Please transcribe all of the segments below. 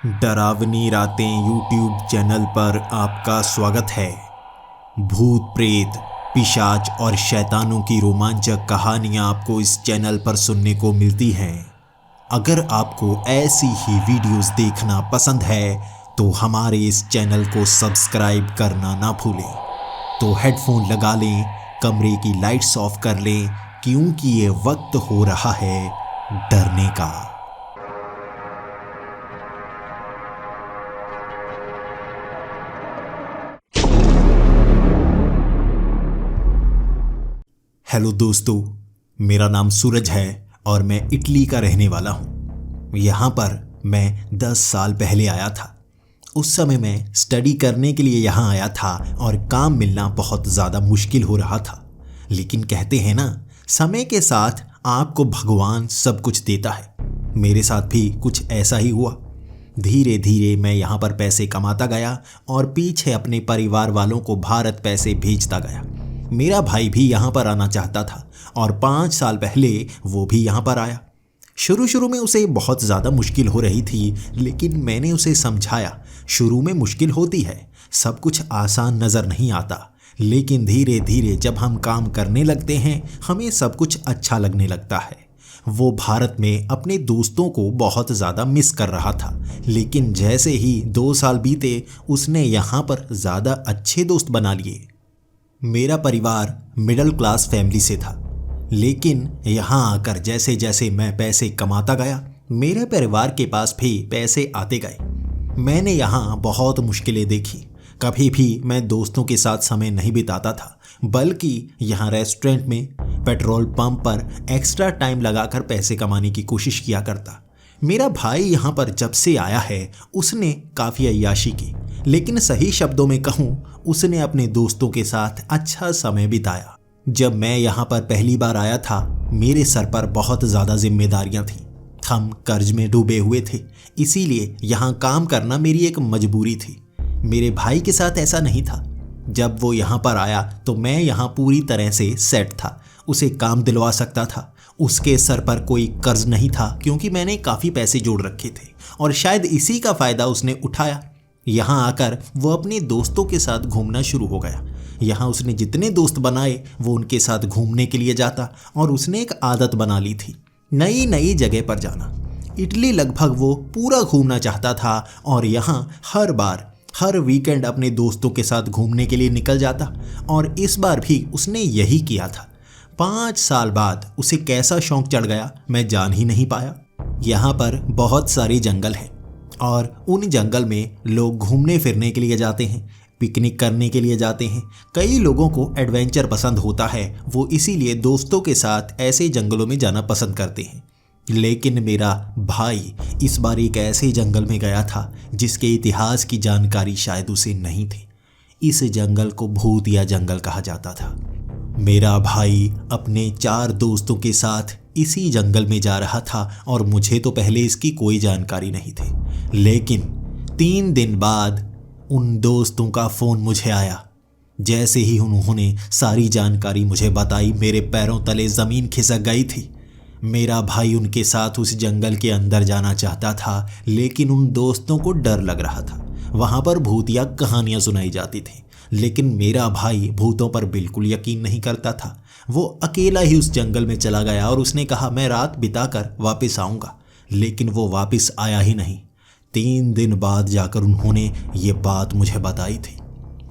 डरावनी रातें YouTube channel पर आपका स्वागत है। भूत प्रेत, पिशाच और शैतानों की रोमांचक कहानियाँ आपको इस चैनल पर सुनने को मिलती हैं। अगर आपको ऐसी ही वीडियोस देखना पसंद है तो हमारे इस चैनल को सब्सक्राइब करना ना भूलें। तो हेडफोन लगा लें, कमरे की लाइट्स ऑफ कर लें, क्योंकि ये वक्त हो रहा है डरने का। हेलो दोस्तों, मेरा नाम सूरज है और मैं इटली का रहने वाला हूँ। यहाँ पर मैं 10 साल पहले आया था। उस समय मैं स्टडी करने के लिए यहाँ आया था और काम मिलना बहुत ज़्यादा मुश्किल हो रहा था। लेकिन कहते हैं ना, समय के साथ आपको भगवान सब कुछ देता है। मेरे साथ भी कुछ ऐसा ही हुआ। धीरे धीरे मैं यहाँ पर पैसे कमाता गया और पीछे अपने परिवार वालों को भारत पैसे भेजता गया। मेरा भाई भी यहाँ पर आना चाहता था और 5 साल पहले वो भी यहाँ पर आया। शुरू में उसे बहुत ज़्यादा मुश्किल हो रही थी, लेकिन मैंने उसे समझाया शुरू में मुश्किल होती है, सब कुछ आसान नज़र नहीं आता, लेकिन धीरे धीरे जब हम काम करने लगते हैं हमें सब कुछ अच्छा लगने लगता है। वो भारत में अपने दोस्तों को बहुत ज़्यादा मिस कर रहा था, लेकिन जैसे ही 2 साल बीते उसने यहाँ पर ज़्यादा अच्छे दोस्त बना लिए। मेरा परिवार मिडिल क्लास फैमिली से था, लेकिन यहाँ आकर जैसे जैसे मैं पैसे कमाता गया मेरे परिवार के पास भी पैसे आते गए। मैंने यहाँ बहुत मुश्किलें देखी। कभी भी मैं दोस्तों के साथ समय नहीं बिताता था, बल्कि यहाँ रेस्टोरेंट में, पेट्रोल पंप पर एक्स्ट्रा टाइम लगाकर पैसे कमाने की कोशिश किया करता। मेरा भाई यहाँ पर जब से आया है उसने काफ़ी अय्याशी की, लेकिन सही शब्दों में कहूँ उसने अपने दोस्तों के साथ अच्छा समय बिताया। जब मैं यहाँ पर पहली बार आया था मेरे सर पर बहुत ज़्यादा जिम्मेदारियाँ थीं। हम कर्ज में डूबे हुए थे, इसीलिए यहाँ काम करना मेरी एक मजबूरी थी। मेरे भाई के साथ ऐसा नहीं था। जब वो यहाँ पर आया तो मैं यहाँ पूरी तरह से सेट था, उसे काम दिलवा सकता था। उसके सर पर कोई कर्ज नहीं था क्योंकि मैंने काफ़ी पैसे जोड़ रखे थे और शायद इसी का फ़ायदा उसने उठाया। यहाँ आकर वो अपने दोस्तों के साथ घूमना शुरू हो गया। यहाँ उसने जितने दोस्त बनाए वो उनके साथ घूमने के लिए जाता और उसने एक आदत बना ली थी नई नई जगह पर जाना। इटली लगभग वो पूरा घूमना चाहता था और यहाँ हर वीकेंड अपने दोस्तों के साथ घूमने के लिए निकल जाता, और इस बार भी उसने यही किया था। 5 साल बाद उसे कैसा शौक चढ़ गया मैं जान ही नहीं पाया। यहाँ पर बहुत सारे जंगल हैं और उन जंगल में लोग घूमने फिरने के लिए जाते हैं, पिकनिक करने के लिए जाते हैं। कई लोगों को एडवेंचर पसंद होता है, वो इसीलिए दोस्तों के साथ ऐसे जंगलों में जाना पसंद करते हैं। लेकिन मेरा भाई इस बार एक ऐसे जंगल में गया था जिसके इतिहास की जानकारी शायद उसे नहीं थी। इस जंगल को भूतिया जंगल कहा जाता था। मेरा भाई अपने 4 दोस्तों के साथ इसी जंगल में जा रहा था और मुझे तो पहले इसकी कोई जानकारी नहीं थी। लेकिन 3 दिन बाद उन दोस्तों का फ़ोन मुझे आया। जैसे ही उन्होंने सारी जानकारी मुझे बताई मेरे पैरों तले ज़मीन खिसक गई थी। मेरा भाई उनके साथ उस जंगल के अंदर जाना चाहता था, लेकिन उन दोस्तों को डर लग रहा था। वहाँ पर भूतिया कहानियाँ सुनाई जाती थी, लेकिन मेरा भाई भूतों पर बिल्कुल यकीन नहीं करता था। वो अकेला ही उस जंगल में चला गया और उसने कहा मैं रात बिताकर वापस आऊँगा, लेकिन वो वापस आया ही नहीं। 3 दिन बाद जाकर उन्होंने ये बात मुझे बताई थी।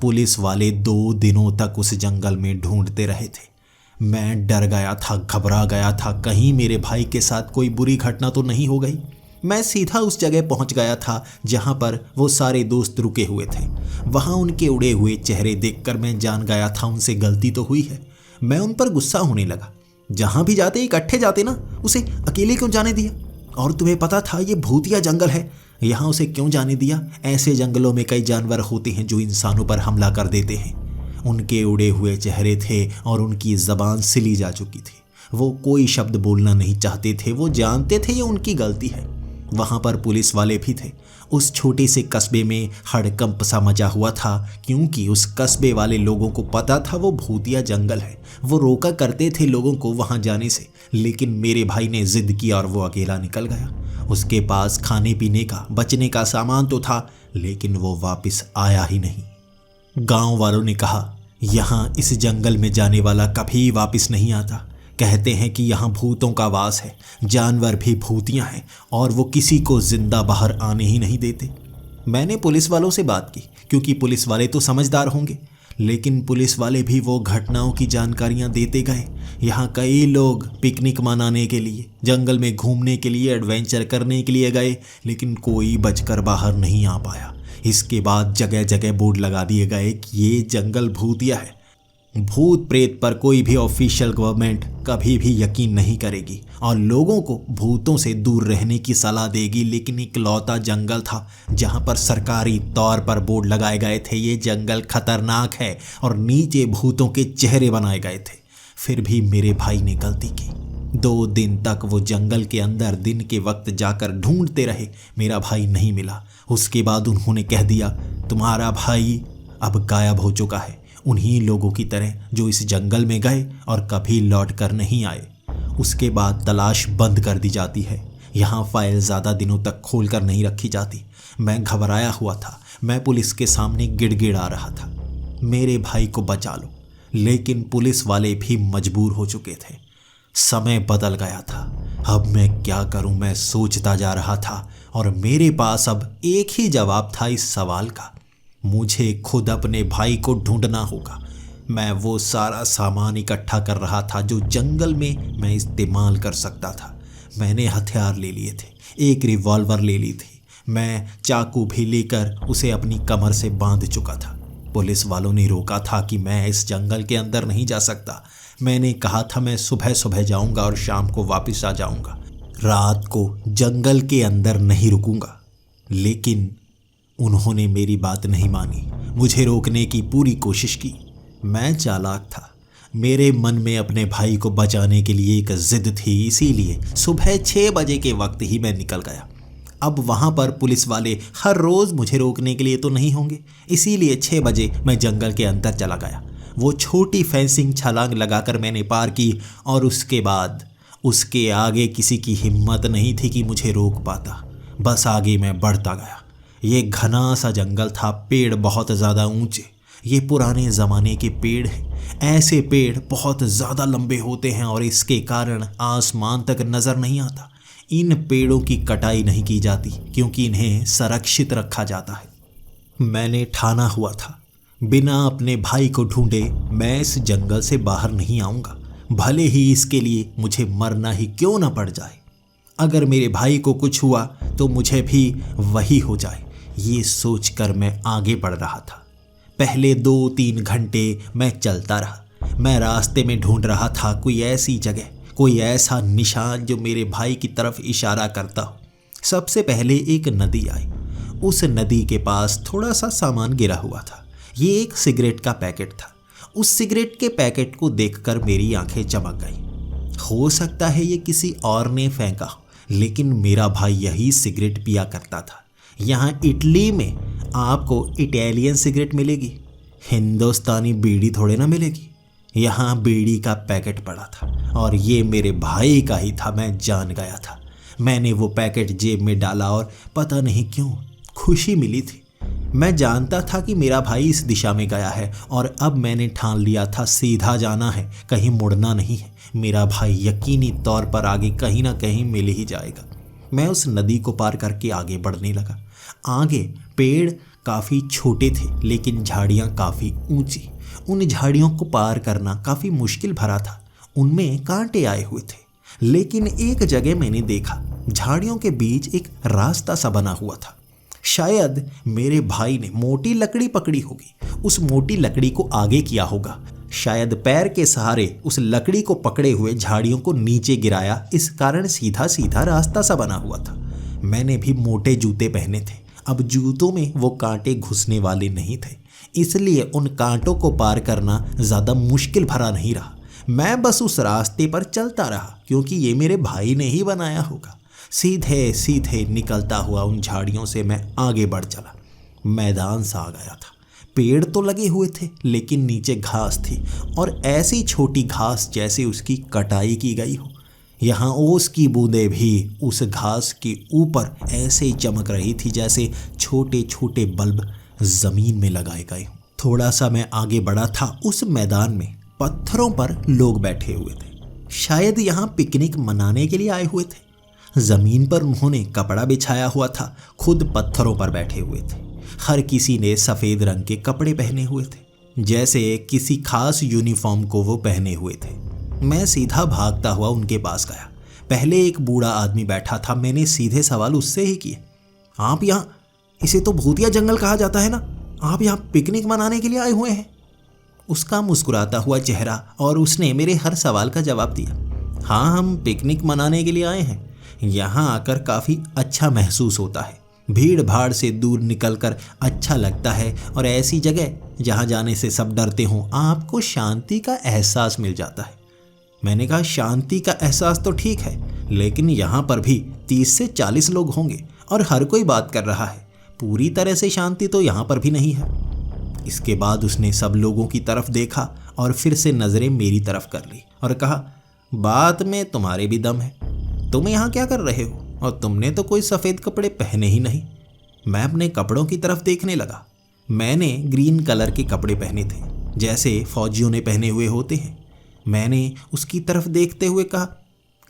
पुलिस वाले 2 दिनों तक उस जंगल में ढूंढते रहे थे। मैं डर गया था, घबरा गया था, कहीं मेरे भाई के साथ कोई बुरी घटना तो नहीं हो गई। मैं सीधा उस जगह पहुंच गया था जहां पर वो सारे दोस्त रुके हुए थे। वहां उनके उड़े हुए चेहरे देखकर मैं जान गया था उनसे गलती तो हुई है। मैं उन पर गुस्सा होने लगा। जहां भी जाते इकट्ठे जाते ना, उसे अकेले क्यों जाने दिया? और तुम्हें पता था ये भूतिया जंगल है, यहाँ उसे क्यों जाने दिया? ऐसे जंगलों में कई जानवर होते हैं जो इंसानों पर हमला कर देते हैं। उनके उड़े हुए चेहरे थे और उनकी ज़बान सिली जा चुकी थी। वो कोई शब्द बोलना नहीं चाहते थे। वो जानते थे ये उनकी गलती है। वहाँ पर पुलिस वाले भी थे। उस छोटे से कस्बे में हड़कंप सा मचा हुआ था, क्योंकि उस कस्बे वाले लोगों को पता था वो भूतिया जंगल है। वो रोका करते थे लोगों को वहाँ जाने से, लेकिन मेरे भाई ने जिद किया और वो अकेला निकल गया। उसके पास खाने पीने का बचने का सामान तो था, लेकिन वो वापस आया ही नहीं। गांव वालों ने कहा, यहाँ इस जंगल में जाने वाला कभी वापस नहीं आता। कहते हैं कि यहाँ भूतों का वास है, जानवर भी भूतियाँ हैं और वो किसी को जिंदा बाहर आने ही नहीं देते। मैंने पुलिस वालों से बात की, क्योंकि पुलिस वाले तो समझदार होंगे, लेकिन पुलिस वाले भी वो घटनाओं की जानकारियां देते गए। यहाँ कई लोग पिकनिक मनाने के लिए, जंगल में घूमने के लिए, एडवेंचर करने के लिए गए, लेकिन कोई बचकर बाहर नहीं आ पाया। इसके बाद जगह जगह बोर्ड लगा दिए गए कि ये जंगल भूतिया है। भूत प्रेत पर कोई भी ऑफिशियल गवर्नमेंट कभी भी यकीन नहीं करेगी और लोगों को भूतों से दूर रहने की सलाह देगी, लेकिन इकलौता जंगल था जहां पर सरकारी तौर पर बोर्ड लगाए गए थे, ये जंगल खतरनाक है, और नीचे भूतों के चेहरे बनाए गए थे। फिर भी मेरे भाई ने गलती की। 2 दिन तक वो जंगल के अंदर दिन के वक्त जाकर ढूंढते रहे, मेरा भाई नहीं मिला। उसके बाद उन्होंने कह दिया, तुम्हारा भाई अब गायब हो चुका है, उन्हीं लोगों की तरह जो इस जंगल में गए और कभी लौट कर नहीं आए। उसके बाद तलाश बंद कर दी जाती है। यहाँ फाइल ज़्यादा दिनों तक खोल कर नहीं रखी जाती। मैं घबराया हुआ था, मैं पुलिस के सामने गिड़गिड़ा रहा था, मेरे भाई को बचा लो। लेकिन पुलिस वाले भी मजबूर हो चुके थे। समय बदल गया था। अब मैं क्या करूं, मैं सोचता जा रहा था, और मेरे पास अब एक ही जवाब था इस सवाल का, मुझे खुद अपने भाई को ढूंढना होगा। मैं वो सारा सामान इकट्ठा कर रहा था जो जंगल में मैं इस्तेमाल कर सकता था। मैंने हथियार ले लिए थे, एक रिवॉल्वर ले ली थी, मैं चाकू भी लेकर उसे अपनी कमर से बांध चुका था। पुलिस वालों ने रोका था कि मैं इस जंगल के अंदर नहीं जा सकता। मैंने कहा था मैं सुबह सुबह जाऊंगा और शाम को वापस आ जाऊंगा, रात को जंगल के अंदर नहीं रुकूंगा। लेकिन उन्होंने मेरी बात नहीं मानी, मुझे रोकने की पूरी कोशिश की। मैं चालाक था, मेरे मन में अपने भाई को बचाने के लिए एक जिद थी, इसीलिए सुबह 6 बजे के वक्त ही मैं निकल गया। अब वहाँ पर पुलिस वाले हर रोज़ मुझे रोकने के लिए तो नहीं होंगे, इसीलिए 6 बजे मैं जंगल के अंदर चला गया। वो छोटी फेंसिंग छलांग लगाकर मैंने पार की, और उसके बाद उसके आगे किसी की हिम्मत नहीं थी कि मुझे रोक पाता। बस आगे मैं बढ़ता गया। ये घना सा जंगल था, पेड़ बहुत ज़्यादा ऊंचे, ये पुराने ज़माने के पेड़ हैं। ऐसे पेड़ बहुत ज़्यादा लंबे होते हैं और इसके कारण आसमान तक नज़र नहीं आता। इन पेड़ों की कटाई नहीं की जाती क्योंकि इन्हें संरक्षित रखा जाता है। मैंने ठाना हुआ था, बिना अपने भाई को ढूंढे मैं इस जंगल से बाहर नहीं आऊँगा, भले ही इसके लिए मुझे मरना ही क्यों ना पड़ जाए। अगर मेरे भाई को कुछ हुआ तो मुझे भी वही हो जाए, ये सोचकर मैं आगे बढ़ रहा था। पहले 2-3 घंटे मैं चलता रहा। मैं रास्ते में ढूंढ रहा था कोई ऐसी जगह, कोई ऐसा निशान जो मेरे भाई की तरफ इशारा करता हो। सबसे पहले एक नदी आई। उस नदी के पास थोड़ा सा सामान गिरा हुआ था। ये एक सिगरेट का पैकेट था। उस सिगरेट के पैकेट को देखकर मेरी आंखें चमक गई। हो सकता है ये किसी और ने फेंका हो, लेकिन मेरा भाई यही सिगरेट पिया करता था। यहाँ इटली में आपको इटालियन सिगरेट मिलेगी, हिंदुस्तानी बीड़ी थोड़े ना मिलेगी। यहाँ बीड़ी का पैकेट पड़ा था और ये मेरे भाई का ही था। मैं जान गया था। मैंने वो पैकेट जेब में डाला और पता नहीं क्यों खुशी मिली थी। मैं जानता था कि मेरा भाई इस दिशा में गया है और अब मैंने ठान लिया था सीधा जाना है, कहीं मुड़ना नहीं है। मेरा भाई यकीनी तौर पर आगे कहीं ना कहीं मिल ही जाएगा। मैं उस नदी को पार करके आगे बढ़ने लगा। आगे पेड़ काफ़ी छोटे थे लेकिन झाड़ियाँ काफ़ी ऊंची। उन झाड़ियों को पार करना काफ़ी मुश्किल भरा था। उनमें कांटे आए हुए थे, लेकिन एक जगह मैंने देखा झाड़ियों के बीच एक रास्ता सा बना हुआ था। शायद मेरे भाई ने मोटी लकड़ी पकड़ी होगी, उस मोटी लकड़ी को आगे किया होगा। शायद पैर के सहारे उस लकड़ी को पकड़े हुए झाड़ियों को नीचे गिराया, इस कारण सीधा सीधा रास्ता सा बना हुआ था। मैंने भी मोटे जूते पहने थे। अब जूतों में वो कांटे घुसने वाले नहीं थे, इसलिए उन कांटों को पार करना ज़्यादा मुश्किल भरा नहीं रहा। मैं बस उस रास्ते पर चलता रहा क्योंकि ये मेरे भाई ने ही बनाया होगा। सीधे सीधे निकलता हुआ उन झाड़ियों से मैं आगे बढ़ चला। मैदान सा आ गया था। पेड़ तो लगे हुए थे लेकिन नीचे घास थी, और ऐसी छोटी घास जैसे उसकी कटाई की गई हो। यहाँ ओस की बूंदें भी उस घास के ऊपर ऐसे ही चमक रही थी जैसे छोटे छोटे बल्ब जमीन में लगाए गए हों। थोड़ा सा मैं आगे बढ़ा था, उस मैदान में पत्थरों पर लोग बैठे हुए थे। शायद यहाँ पिकनिक मनाने के लिए आए हुए थे। जमीन पर उन्होंने कपड़ा बिछाया हुआ था, खुद पत्थरों पर बैठे हुए थे। हर किसी ने सफेद रंग के कपड़े पहने हुए थे, जैसे किसी खास यूनिफॉर्म को वो पहने हुए थे। मैं सीधा भागता हुआ उनके पास गया। पहले एक बूढ़ा आदमी बैठा था। मैंने सीधे सवाल उससे ही किए, आप यहाँ, इसे तो भूतिया जंगल कहा जाता है ना, आप यहाँ पिकनिक मनाने के लिए आए हुए हैं? उसका मुस्कुराता हुआ चेहरा और उसने मेरे हर सवाल का जवाब दिया। हाँ, हम पिकनिक मनाने के लिए आए हैं। यहाँ आकर काफ़ी अच्छा महसूस होता है। भीड़ भाड़ से दूर निकलकर अच्छा लगता है और ऐसी जगह जहाँ जाने से सब डरते हों, आपको शांति का एहसास मिल जाता है। मैंने कहा, शांति का एहसास तो ठीक है, लेकिन यहाँ पर भी 30 से 40 लोग होंगे और हर कोई बात कर रहा है। पूरी तरह से शांति तो यहाँ पर भी नहीं है। इसके बाद उसने सब लोगों की तरफ देखा और फिर से नज़रें मेरी तरफ कर ली और कहा, बात में तुम्हारे भी दम है। तुम यहाँ क्या कर रहे हो? और तुमने तो कोई सफ़ेद कपड़े पहने ही नहीं। मैं अपने कपड़ों की तरफ देखने लगा। मैंने ग्रीन कलर के कपड़े पहने थे, जैसे फौजियों ने पहने हुए होते हैं। मैंने उसकी तरफ देखते हुए कहा,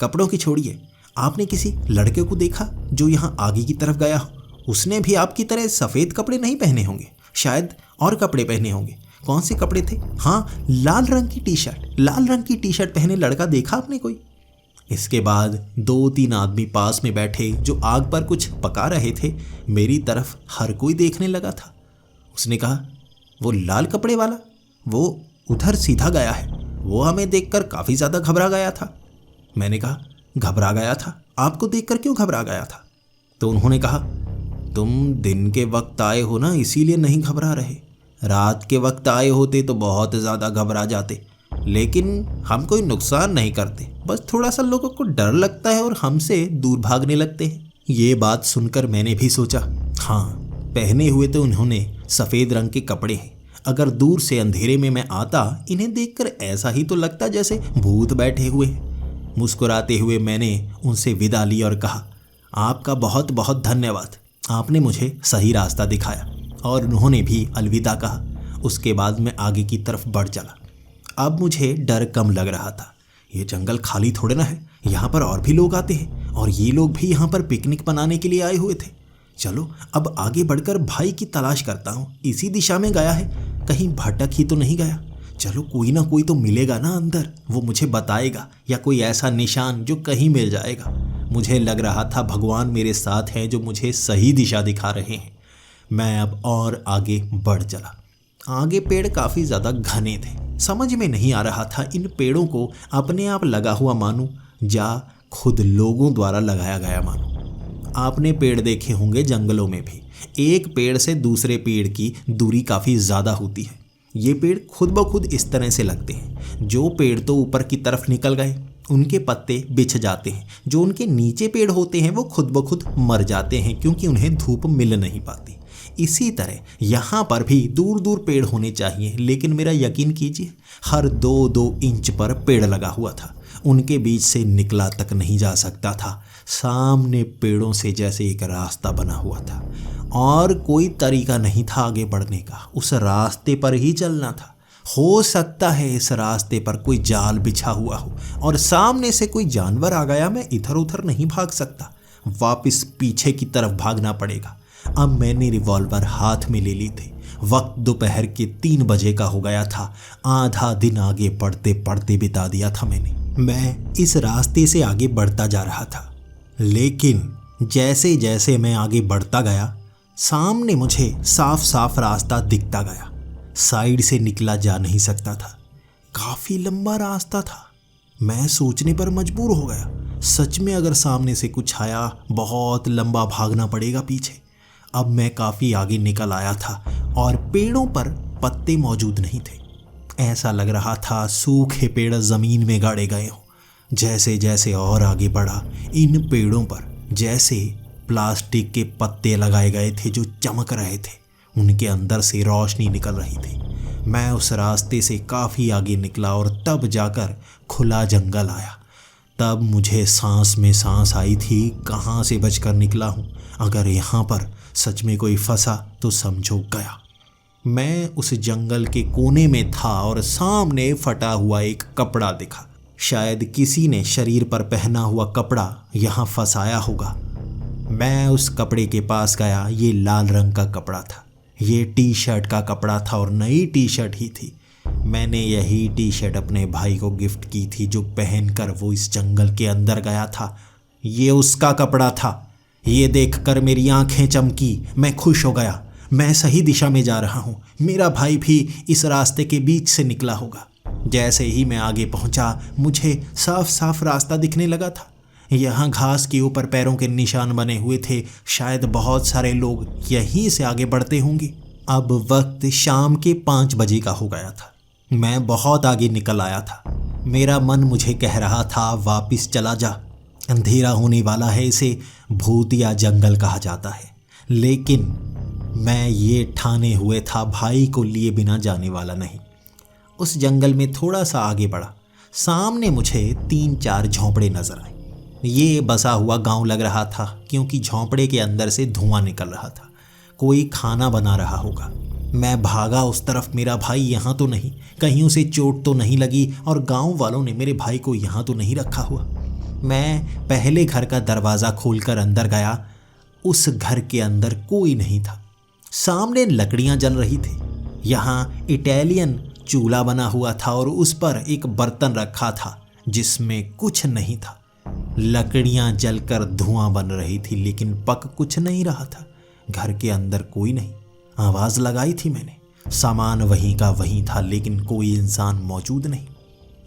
कपड़ों की छोड़िए, आपने किसी लड़के को देखा जो यहाँ आगे की तरफ गया हो? उसने भी आपकी तरह सफ़ेद कपड़े नहीं पहने होंगे, शायद और कपड़े पहने होंगे। कौन से कपड़े थे? हाँ, लाल रंग की टी शर्ट पहने लड़का देखा आपने कोई? इसके बाद 2-3 आदमी पास में बैठे जो आग पर कुछ पका रहे थे, मेरी तरफ हर कोई देखने लगा था। उसने कहा, वो लाल कपड़े वाला, वो उधर सीधा गया है। वो हमें देखकर काफ़ी ज़्यादा घबरा गया था। मैंने कहा, घबरा गया था? आपको देखकर क्यों घबरा गया था? तो उन्होंने कहा, तुम दिन के वक्त आए हो ना, इसीलिए नहीं घबरा रहे। रात के वक्त आए होते तो बहुत ज़्यादा घबरा जाते। लेकिन हम कोई नुकसान नहीं करते, बस थोड़ा सा लोगों को डर लगता है और हमसे दूर भागने लगते हैं। ये बात सुनकर मैंने भी सोचा, हाँ, पहने हुए तो उन्होंने सफ़ेद रंग के कपड़े हैं। अगर दूर से अंधेरे में मैं आता, इन्हें देखकर ऐसा ही तो लगता जैसे भूत बैठे हुए हैं। मुस्कुराते हुए मैंने उनसे विदा ली और कहा, आपका बहुत बहुत धन्यवाद, आपने मुझे सही रास्ता दिखाया। और उन्होंने भी अलविदा कहा। उसके बाद मैं आगे की तरफ बढ़ चला। अब मुझे डर कम लग रहा था। ये जंगल खाली थोड़े ना है, यहाँ पर और भी लोग आते हैं और ये लोग भी यहाँ पर पिकनिक मनाने के लिए आए हुए थे। चलो अब आगे बढ़कर भाई की तलाश करता हूँ। इसी दिशा में गया है, कहीं भटक ही तो नहीं गया। चलो कोई ना कोई तो मिलेगा ना अंदर, वो मुझे बताएगा, या कोई ऐसा निशान जो कहीं मिल जाएगा। मुझे लग रहा था भगवान मेरे साथ हैं जो मुझे सही दिशा दिखा रहे हैं। मैं अब और आगे बढ़ चला। आगे पेड़ काफ़ी ज़्यादा घने थे। समझ में नहीं आ रहा था इन पेड़ों को अपने आप लगा हुआ मानूं या खुद लोगों द्वारा लगाया गया मानूं। आपने पेड़ देखे होंगे जंगलों में भी, एक पेड़ से दूसरे पेड़ की दूरी काफ़ी ज़्यादा होती है। ये पेड़ खुद ब खुद इस तरह से लगते हैं। जो पेड़ तो ऊपर की तरफ निकल गए, उनके पत्ते बिछ जाते हैं। जो उनके नीचे पेड़ होते हैं वो खुद ब खुद मर जाते हैं, क्योंकि उन्हें धूप मिल नहीं पाती। इसी तरह यहाँ पर भी दूर दूर पेड़ होने चाहिए, लेकिन मेरा यकीन कीजिए, हर 2-2 इंच पर पेड़ लगा हुआ था। उनके बीच से निकला तक नहीं जा सकता था। सामने पेड़ों से जैसे एक रास्ता बना हुआ था और कोई तरीका नहीं था आगे बढ़ने का। उस रास्ते पर ही चलना था। हो सकता है इस रास्ते पर कोई जाल बिछा हुआ हो और सामने से कोई जानवर आ गया। मैं इधर उधर नहीं भाग सकता, वापस पीछे की तरफ भागना पड़ेगा। अब मैंने रिवॉल्वर हाथ में ले ली थी। वक्त दोपहर के 3 बजे का हो गया था। आधा दिन आगे पढ़ते पढ़ते बिता दिया था मैंने। मैं इस रास्ते से आगे बढ़ता जा रहा था, लेकिन जैसे जैसे मैं आगे बढ़ता गया, सामने मुझे साफ साफ रास्ता दिखता गया। साइड से निकला जा नहीं सकता था। काफ़ी लंबा रास्ता था। मैं सोचने पर मजबूर हो गया, सच में अगर सामने से कुछ आया, बहुत लंबा भागना पड़ेगा पीछे। अब मैं काफ़ी आगे निकल आया था और पेड़ों पर पत्ते मौजूद नहीं थे। ऐसा लग रहा था सूखे पेड़ ज़मीन में गाड़े गए हों। जैसे जैसे और आगे बढ़ा, इन पेड़ों पर जैसे प्लास्टिक के पत्ते लगाए गए थे जो चमक रहे थे। उनके अंदर से रोशनी निकल रही थी। मैं उस रास्ते से काफ़ी आगे निकला और तब जाकर खुला जंगल आया। तब मुझे सांस में सांस आई थी, कहाँ से बचकर निकला हूँ। अगर यहाँ पर सच में कोई फंसा तो समझो गया। मैं उस जंगल के कोने में था और सामने फटा हुआ एक कपड़ा दिखा। शायद किसी ने शरीर पर पहना हुआ कपड़ा यहाँ फंसाया होगा। मैं उस कपड़े के पास गया। ये लाल रंग का कपड़ा था। ये टी शर्ट का कपड़ा था और नई टी शर्ट ही थी। मैंने यही टी शर्ट अपने भाई को गिफ्ट की थी, जो पहनकर वो इस जंगल के अंदर गया था। ये उसका कपड़ा था। ये देखकर मेरी आंखें चमकी। मैं खुश हो गया। मैं सही दिशा में जा रहा हूँ। मेरा भाई भी इस रास्ते के बीच से निकला होगा। जैसे ही मैं आगे पहुँचा, मुझे साफ साफ रास्ता दिखने लगा था। यहाँ घास के ऊपर पैरों के निशान बने हुए थे। शायद बहुत सारे लोग यहीं से आगे बढ़ते होंगे। अब वक्त शाम के 5 बजे का हो गया था। मैं बहुत आगे निकल आया था। मेरा मन मुझे कह रहा था, वापिस चला जा, अंधेरा होने वाला है। इसे भूतिया जंगल कहा जाता है। लेकिन मैं ये ठाने हुए था, भाई को लिए बिना जाने वाला नहीं। उस जंगल में थोड़ा सा आगे बढ़ा। सामने मुझे 3-4 झोंपड़े नजर आए। ये बसा हुआ गांव लग रहा था, क्योंकि झोंपड़े के अंदर से धुआं निकल रहा था। कोई खाना बना रहा होगा। मैं भागा उस तरफ। मेरा भाई यहाँ तो नहीं, कहीं उसे चोट तो नहीं लगी, और गांव वालों ने मेरे भाई को यहाँ तो नहीं रखा हुआ। मैं पहले घर का दरवाज़ा खोलकर अंदर गया। उस घर के अंदर कोई नहीं था। सामने लकड़ियाँ जल रही थी। यहाँ इटालियन चूल्हा बना हुआ था और उस पर एक बर्तन रखा था जिसमें कुछ नहीं था। लकड़ियाँ जलकर धुआं बन रही थी, लेकिन पक कुछ नहीं रहा था। घर के अंदर कोई नहीं। आवाज़ लगाई थी मैंने। सामान वहीं का वहीं था, लेकिन कोई इंसान मौजूद नहीं।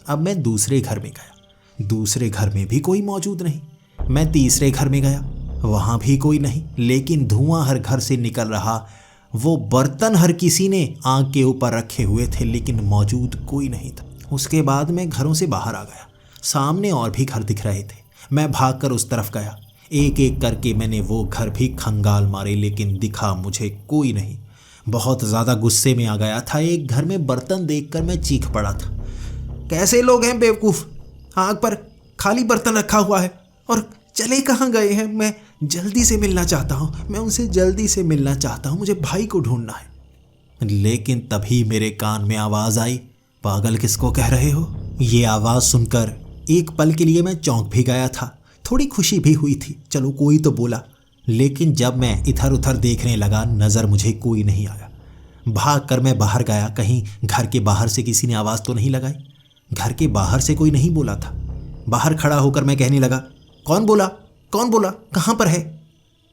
अब मैं दूसरे घर में गया। दूसरे घर में भी कोई मौजूद नहीं। मैं तीसरे घर में गया। वहाँ भी कोई नहीं, लेकिन धुआं हर घर से निकल रहा। वो बर्तन हर किसी ने आग के ऊपर रखे हुए थे, लेकिन मौजूद कोई नहीं था। उसके बाद मैं घरों से बाहर आ गया। सामने और भी घर दिख रहे थे। मैं भागकर उस तरफ गया। एक एक करके मैंने वो घर भी खंगाल मारे, लेकिन दिखा मुझे कोई नहीं। बहुत ज़्यादा गुस्से में आ गया था। एक घर में बर्तन देखकर मैं चीख पड़ा था, कैसे लोग हैं बेवकूफ़, आग पर खाली बर्तन रखा हुआ है और चले कहाँ गए हैं। मैं जल्दी से मिलना चाहता हूँ। मैं उनसे जल्दी से मिलना चाहता हूँ। मुझे भाई को ढूंढना है। लेकिन तभी मेरे कान में आवाज़ आई, पागल किसको कह रहे हो। ये आवाज़ सुनकर एक पल के लिए मैं चौंक भी गया था। थोड़ी खुशी भी हुई थी, चलो कोई तो बोला। लेकिन जब मैं इधर उधर देखने लगा, नज़र मुझे कोई नहीं आया। भाग कर मैं बाहर गया। कहीं घर के बाहर से किसी ने आवाज़ तो नहीं लगाई। घर के बाहर से कोई नहीं बोला था। बाहर खड़ा होकर मैं कहने लगा, कौन बोला, कौन बोला, कहाँ पर है।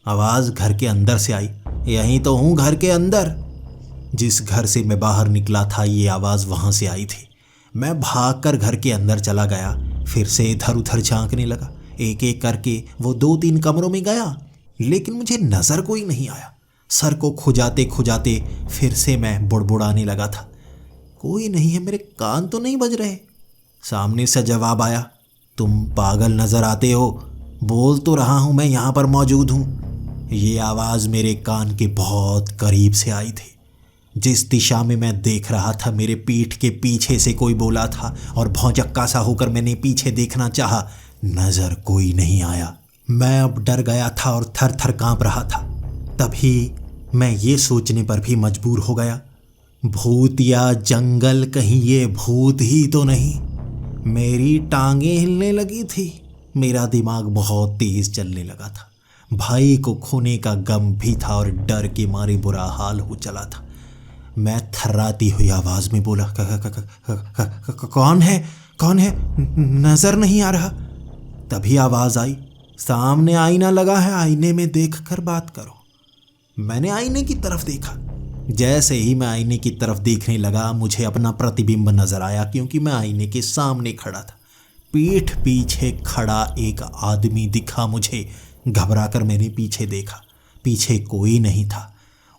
आवाज़ घर के अंदर से आई, यहीं तो हूँ, घर के अंदर। जिस घर से मैं बाहर निकला था, ये आवाज़ वहाँ से आई थी। मैं भागकर घर के अंदर चला गया। फिर से इधर उधर झांकने लगा। एक एक करके वो 2-3 कमरों में गया, लेकिन मुझे नज़र कोई नहीं आया। सर को खुजाते खुजाते फिर से मैं बुड़बुड़ाने लगा था, कोई नहीं है, मेरे कान तो नहीं बज रहे। सामने से जवाब आया, तुम पागल नज़र आते हो, बोल तो रहा हूँ मैं यहाँ पर मौजूद हूँ। ये आवाज़ मेरे कान के बहुत करीब से आई थी। जिस दिशा में मैं देख रहा था, मेरे पीठ के पीछे से कोई बोला था और भौचक्का सा होकर मैंने पीछे देखना चाहा। नज़र कोई नहीं आया। मैं अब डर गया था और थर थर काँप रहा था। तभी मैं ये सोचने पर भी मजबूर हो गया, भूत या जंगल, कहीं ये भूत ही तो नहीं। मेरी टांगें हिलने लगी थी। मेरा दिमाग बहुत तेज चलने लगा था। भाई को खोने का गम भी था और डर के मारे बुरा हाल हो चला था। मैं थर्राती हुई आवाज़ में बोला, कौन है, कौन है, नज़र नहीं आ रहा। तभी आवाज़ आई, सामने आईना लगा है, आईने में देखकर बात करो। मैंने आईने की तरफ देखा। जैसे ही मैं आईने की तरफ देखने लगा, मुझे अपना प्रतिबिंब नजर आया, क्योंकि मैं आईने के सामने खड़ा था। पीठ पीछे खड़ा एक आदमी दिखा मुझे। घबराकर मैंने पीछे देखा। पीछे कोई नहीं था।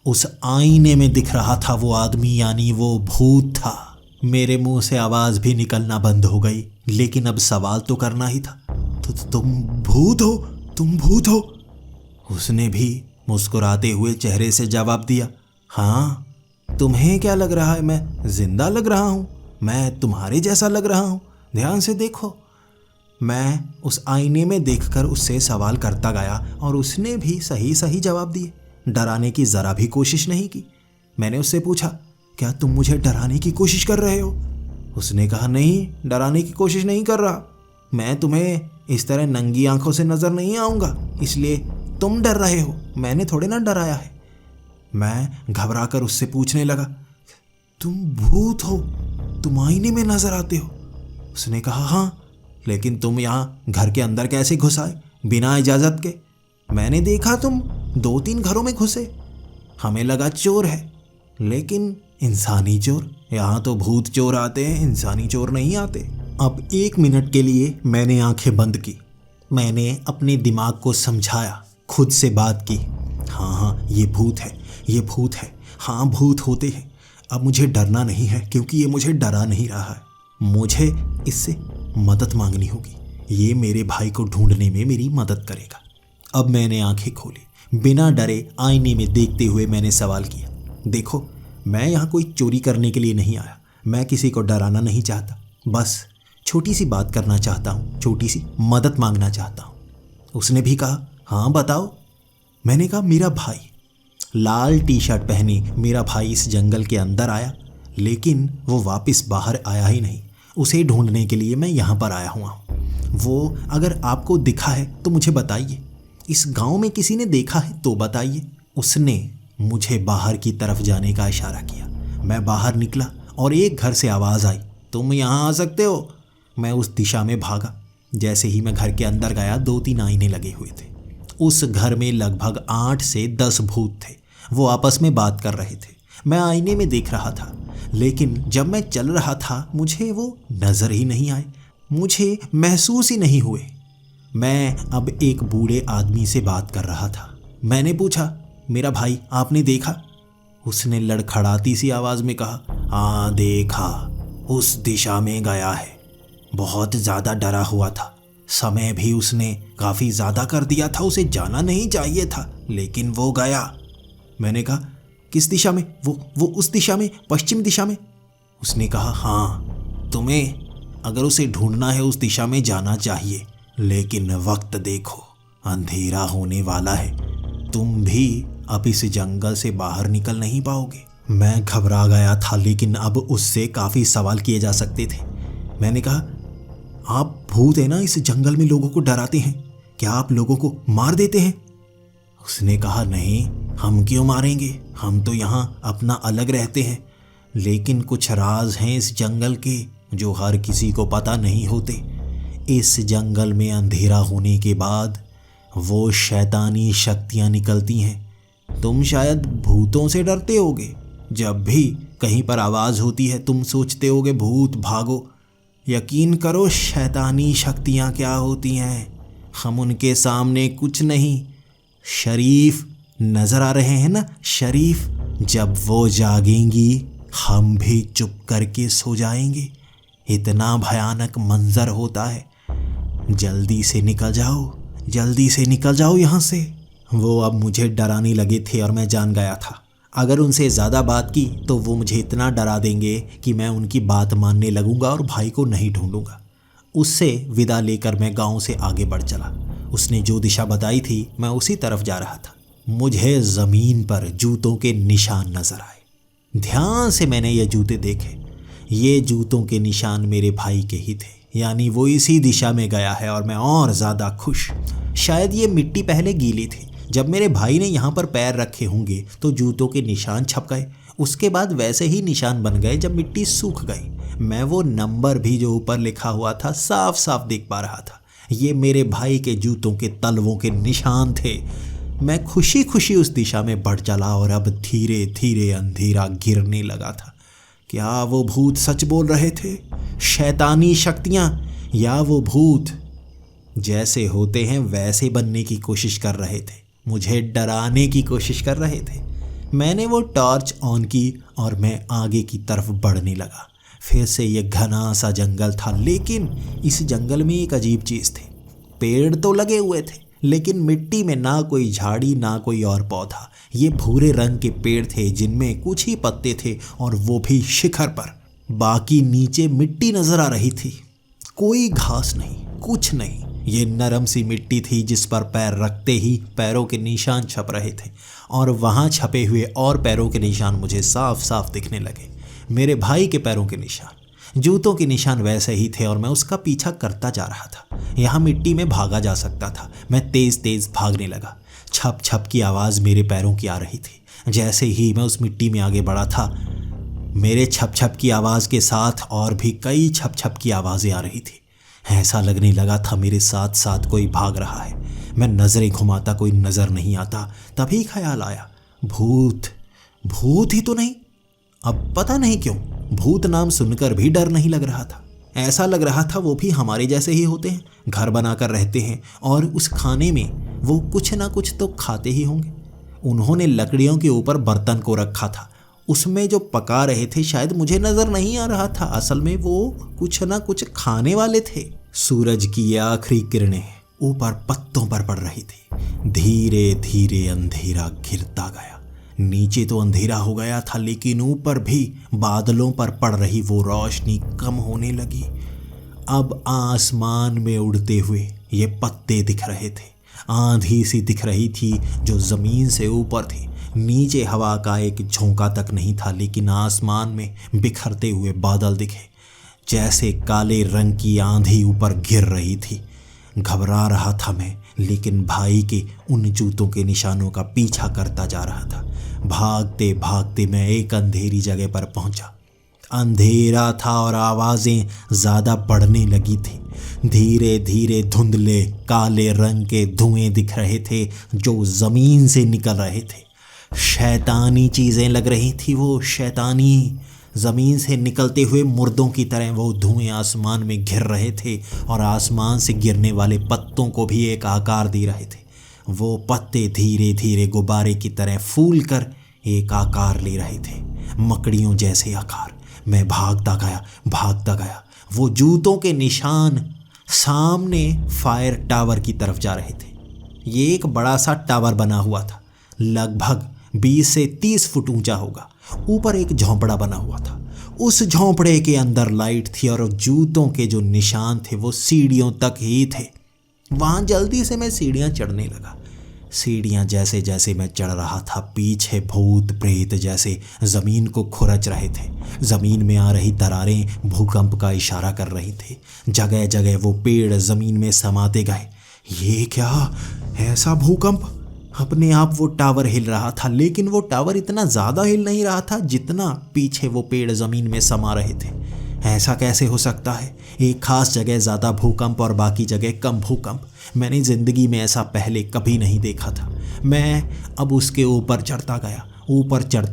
उस आईने में दिख रहा था वो आदमी, यानी वो भूत था। मेरे मुंह से आवाज़ भी निकलना बंद हो गई, लेकिन अब सवाल तो करना ही था। तो तुम भूत हो, तुम भूत हो? उसने भी मुस्कुराते हुए चेहरे से जवाब दिया, हाँ। तुम्हें क्या लग रहा है, मैं जिंदा लग रहा हूँ? मैं तुम्हारे जैसा लग रहा हूँ? ध्यान से देखो। मैं उस आईने में देखकर उससे सवाल करता गया और उसने भी सही सही जवाब दिए। डराने की ज़रा भी कोशिश नहीं की। मैंने उससे पूछा, क्या तुम मुझे डराने की कोशिश कर रहे हो? उसने कहा, नहीं, डराने की कोशिश नहीं कर रहा। मैं तुम्हें इस तरह नंगी आंखों से नज़र नहीं आऊँगा, इसलिए तुम डर रहे हो, मैंने थोड़े ना डराया है। मैं घबरा कर उससे पूछने लगा, तुम भूत हो? तुम आईने में नज़र आते हो? उसने कहा, हाँ, लेकिन तुम यहाँ घर के अंदर कैसे घुस आए बिना इजाज़त के? मैंने देखा तुम 2-3 घरों में घुसे। हमें लगा चोर है, लेकिन इंसानी चोर। यहाँ तो भूत चोर आते हैं, इंसानी चोर नहीं आते। अब 1 मिनट के लिए मैंने आंखें बंद की। मैंने अपने दिमाग को समझाया, खुद से बात की। हाँ, ये भूत है, ये भूत है। हाँ, भूत होते हैं। अब मुझे डरना नहीं है, क्योंकि ये मुझे डरा नहीं रहा है। मुझे इससे मदद मांगनी होगी। ये मेरे भाई को ढूंढने में मेरी मदद करेगा। अब मैंने आंखें खोली। बिना डरे आईने में देखते हुए मैंने सवाल किया, देखो, मैं यहाँ कोई चोरी करने के लिए नहीं आया। मैं किसी को डराना नहीं चाहता, बस छोटी सी बात करना चाहता हूँ, छोटी सी मदद मांगना चाहता हूँ। उसने भी कहा, हाँ बताओ। मैंने कहा, मेरा भाई, लाल टी शर्ट पहने मेरा भाई इस जंगल के अंदर आया, लेकिन वो वापस बाहर आया ही नहीं। उसे ढूंढने के लिए मैं यहाँ पर आया हुआ हूँ। वो अगर आपको दिखा है तो मुझे बताइए। इस गांव में किसी ने देखा है तो बताइए। उसने मुझे बाहर की तरफ जाने का इशारा किया। मैं बाहर निकला और एक घर से आवाज़ आई, तुम यहाँ आ सकते हो। मैं उस दिशा में भागा। जैसे ही मैं घर के अंदर गया, 2-3 आईने लगे हुए थे। उस घर में लगभग 8 से 10 भूत थे। वो आपस में बात कर रहे थे। मैं आईने में देख रहा था, लेकिन जब मैं चल रहा था मुझे वो नज़र ही नहीं आए, मुझे महसूस ही नहीं हुए। मैं अब एक बूढ़े आदमी से बात कर रहा था। मैंने पूछा, मेरा भाई आपने देखा? उसने लड़खड़ाती सी आवाज़ में कहा, हाँ देखा, उस दिशा में गया है। बहुत ज़्यादा डरा हुआ था। समय भी उसने काफ़ी ज़्यादा कर दिया था, उसे जाना नहीं चाहिए था, लेकिन वो गया। मैंने कहा, किस दिशा में? वो उस दिशा में, पश्चिम दिशा में। उसने कहा, हाँ, तुम्हें अगर उसे ढूंढना है उस दिशा में जाना चाहिए, लेकिन वक्त देखो, अंधेरा होने वाला है। तुम भी अब इस जंगल से बाहर निकल नहीं पाओगे। मैं घबरा गया था, लेकिन अब उससे काफ़ी सवाल किए जा सकते थे। मैंने कहा, आप भूत है ना, इस जंगल में लोगों को डराते हैं, क्या आप लोगों को मार देते हैं? उसने कहा, नहीं, हम क्यों मारेंगे, हम तो यहाँ अपना अलग रहते हैं, लेकिन कुछ राज हैं इस जंगल के जो हर किसी को पता नहीं होते। इस जंगल में अंधेरा होने के बाद वो शैतानी शक्तियाँ निकलती हैं। तुम शायद भूतों से डरते होगे। जब भी कहीं पर आवाज़ होती है तुम सोचते होगे भूत, भागो। यकीन करो, शैतानी शक्तियाँ क्या होती हैं, हम उनके सामने कुछ नहीं। शरीफ नज़र आ रहे हैं ना, शरीफ, जब वो जागेंगी हम भी चुप करके सो जाएंगे। इतना भयानक मंजर होता है। जल्दी से निकल जाओ, जल्दी से निकल जाओ यहाँ से। वो अब मुझे डराने लगे थे और मैं जान गया था, अगर उनसे ज़्यादा बात की तो वो मुझे इतना डरा देंगे कि मैं उनकी बात मानने लगूंगा और भाई को नहीं ढूंढूंगा। उससे विदा लेकर मैं गांव से आगे बढ़ चला। उसने जो दिशा बताई थी मैं उसी तरफ जा रहा था। मुझे ज़मीन पर जूतों के निशान नज़र आए। ध्यान से मैंने ये जूते देखे। ये जूतों के निशान मेरे भाई के ही थे, यानी वो इसी दिशा में गया है। और मैं और ज़्यादा खुश। शायद ये मिट्टी पहले गीली थी, जब मेरे भाई ने यहाँ पर पैर रखे होंगे तो जूतों के निशान छप गए। उसके बाद वैसे ही निशान बन गए जब मिट्टी सूख गई। मैं वो नंबर भी जो ऊपर लिखा हुआ था साफ साफ देख पा रहा था। ये मेरे भाई के जूतों के तलवों के निशान थे। मैं खुशी खुशी उस दिशा में बढ़ चला और अब धीरे धीरे अंधेरा गिरने लगा था। क्या वो भूत सच बोल रहे थे? शैतानी शक्तियाँ या वो भूत जैसे होते हैं वैसे बनने की कोशिश कर रहे थे, मुझे डराने की कोशिश कर रहे थे। मैंने वो टॉर्च ऑन की और मैं आगे की तरफ बढ़ने लगा। फिर से ये घना सा जंगल था, लेकिन इस जंगल में एक अजीब चीज़ थी। पेड़ तो लगे हुए थे, लेकिन मिट्टी में ना कोई झाड़ी ना कोई और पौधा। ये भूरे रंग के पेड़ थे जिनमें कुछ ही पत्ते थे और वो भी शिखर पर। बाकी नीचे मिट्टी नज़र आ रही थी। कोई घास नहीं, कुछ नहीं। ये नरम सी मिट्टी थी जिस पर पैर रखते ही पैरों के निशान छप रहे थे और वहाँ छपे हुए और पैरों के निशान मुझे साफ साफ दिखने लगे। मेरे भाई के पैरों के निशान, जूतों के निशान वैसे ही थे और मैं उसका पीछा करता जा रहा था। यहाँ मिट्टी में भागा जा सकता था। मैं तेज तेज भागने लगा। छप छप की आवाज़ मेरे पैरों की आ रही थी। जैसे ही मैं उस मिट्टी में आगे बढ़ा था, मेरे छप छप की आवाज़ के साथ और भी कई छप छप की आवाज़ें आ रही थी। ऐसा लगने लगा था मेरे साथ साथ कोई भाग रहा है। मैं नज़रें घुमाता, कोई नज़र नहीं आता। तभी ख्याल आया, भूत। भूत ही तो नहीं। अब पता नहीं क्यों भूत नाम सुनकर भी डर नहीं लग रहा था। ऐसा लग रहा था वो भी हमारे जैसे ही होते हैं, घर बनाकर रहते हैं और उस खाने में वो कुछ ना कुछ तो खाते ही होंगे। उन्होंने लकड़ियों के ऊपर बर्तन को रखा था, उसमें जो पका रहे थे शायद मुझे नज़र नहीं आ रहा था। असल में वो कुछ ना कुछ खाने वाले थे। सूरज की ये आखिरी किरणें ऊपर पत्तों पर पड़ रही थी। धीरे धीरे अंधेरा घिरता गया। नीचे तो अंधेरा हो गया था, लेकिन ऊपर भी बादलों पर पड़ रही वो रोशनी कम होने लगी। अब आसमान में उड़ते हुए ये पत्ते दिख रहे थे। आंधी सी दिख रही थी जो ज़मीन से ऊपर थी। नीचे हवा का एक झोंका तक नहीं था, लेकिन आसमान में बिखरते हुए बादल दिखे, जैसे काले रंग की आंधी ऊपर गिर रही थी। घबरा रहा था मैं, लेकिन भाई के उन जूतों के निशानों का पीछा करता जा रहा था। भागते भागते मैं एक अंधेरी जगह पर पहुंचा। अंधेरा था और आवाज़ें ज़्यादा बढ़ने लगी थी। धीरे धीरे धुंधले काले रंग के धुएं दिख रहे थे जो ज़मीन से निकल रहे थे। शैतानी चीज़ें लग रही थी वो, शैतानी। ज़मीन से निकलते हुए मुर्दों की तरह वो धुएं आसमान में घिर रहे थे और आसमान से गिरने वाले पत्तों को भी एक आकार दे रहे थे। वो पत्ते धीरे धीरे गुब्बारे की तरह फूल कर एक आकार ले रहे थे, मकड़ियों जैसे आकार। मैं भागता गया। वो जूतों के निशान सामने फायर टावर की तरफ जा रहे थे। ये एक बड़ा सा टावर बना हुआ था, लगभग 20 से 30 फुट ऊंचा होगा। ऊपर एक झोंपड़ा बना हुआ था। उस झोंपड़े के अंदर लाइट थी और जूतों के जो निशान थे वो सीढ़ियों तक ही थे। वहां जल्दी से मैं सीढ़ियां चढ़ने लगा। सीढ़ियां जैसे जैसे मैं चढ़ रहा था, पीछे भूत प्रेत जैसे ज़मीन को खुरच रहे थे। ज़मीन में आ रही दरारें भूकंप का इशारा कर रही थी। जगह जगह वो पेड़ ज़मीन में समाते गए। ये क्या, ऐसा भूकंप? अपने आप वो टावर हिल रहा था, लेकिन वो टावर इतना ज़्यादा हिल नहीं रहा था जितना पीछे वो पेड़ ज़मीन में समा रहे थे। ऐसा कैसे हो सकता है? एक खास जगह ज़्यादा भूकंप और बाकी जगह कम भूकंप। मैंने ज़िंदगी में ऐसा पहले कभी नहीं देखा था। मैं अब उसके ऊपर चढ़ता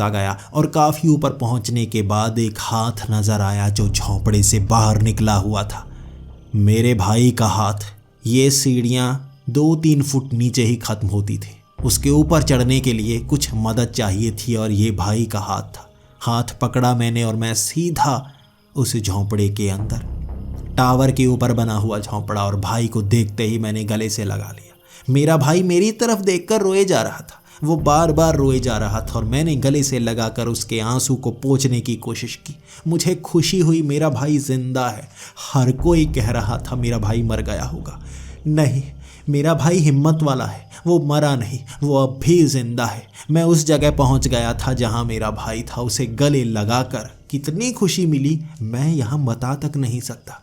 गया और काफ़ी ऊपर पहुंचने के बाद एक हाथ नज़र आया जो झोंपड़े से बाहर निकला हुआ था। मेरे भाई का हाथ। ये सीढ़ियाँ 2-3 फुट नीचे ही ख़त्म होती थी। उसके ऊपर चढ़ने के लिए कुछ मदद चाहिए थी और ये भाई का हाथ था। हाथ पकड़ा मैंने और मैं सीधा उस झोंपड़े के अंदर, टावर के ऊपर बना हुआ झोंपड़ा, और भाई को देखते ही मैंने गले से लगा लिया। मेरा भाई मेरी तरफ देखकर रोए जा रहा था। वो बार बार रोए जा रहा था और मैंने गले से लगाकर उसके आंसू को पोंछने की कोशिश की। मुझे खुशी हुई, मेरा भाई जिंदा है। हर कोई कह रहा था मेरा भाई मर गया होगा। नहीं, मेरा भाई हिम्मत वाला है, वो मरा नहीं, वो अब भी जिंदा है। मैं उस जगह पहुंच गया था जहां मेरा भाई था। उसे गले लगाकर कितनी खुशी मिली मैं यहाँ बता तक नहीं सकता।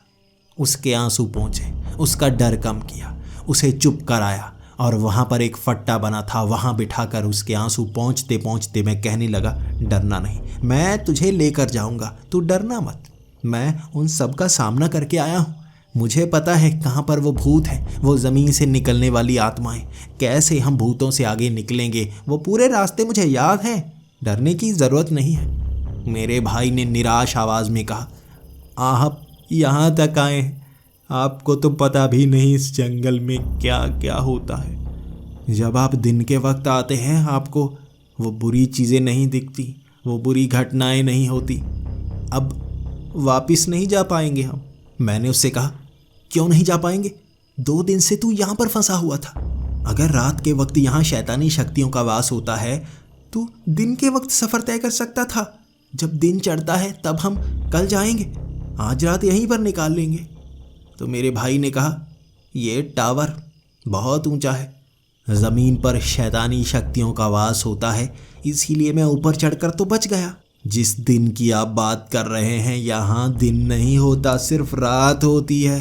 उसके आंसू पहुँचे, उसका डर कम किया, उसे चुप कराया और वहाँ पर एक फट्टा बना था, वहाँ बिठाकर उसके आंसू पहुँचते पहुँचते मैं कहने लगा, डरना नहीं, मैं तुझे लेकर जाऊँगा, तू डरना मत। मैं उन सब का सामना करके आया हूँ। मुझे पता है कहाँ पर वो भूत है, वो ज़मीन से निकलने वाली आत्माएं। कैसे हम भूतों से आगे निकलेंगे, वो पूरे रास्ते मुझे याद है। डरने की ज़रूरत नहीं है। मेरे भाई ने निराश आवाज़ में कहा, आप यहाँ तक आए, आपको तो पता भी नहीं इस जंगल में क्या क्या होता है। जब आप दिन के वक्त आते हैं आपको वो बुरी चीज़ें नहीं दिखती, वो बुरी घटनाएं नहीं होती। अब वापस नहीं जा पाएंगे हम। मैंने उससे कहा, क्यों नहीं जा पाएंगे? 2 दिन से तू यहाँ पर फंसा हुआ था। अगर रात के वक्त यहाँ शैतानी शक्तियों का वास होता है तो दिन के वक्त सफ़र तय कर सकता था। जब दिन चढ़ता है तब हम कल जाएंगे, आज रात यहीं पर निकाल लेंगे। तो मेरे भाई ने कहा, ये टावर बहुत ऊंचा है, ज़मीन पर शैतानी शक्तियों का वास होता है, इसीलिए मैं ऊपर चढ़कर तो बच गया। जिस दिन की आप बात कर रहे हैं यहाँ दिन नहीं होता, सिर्फ रात होती है।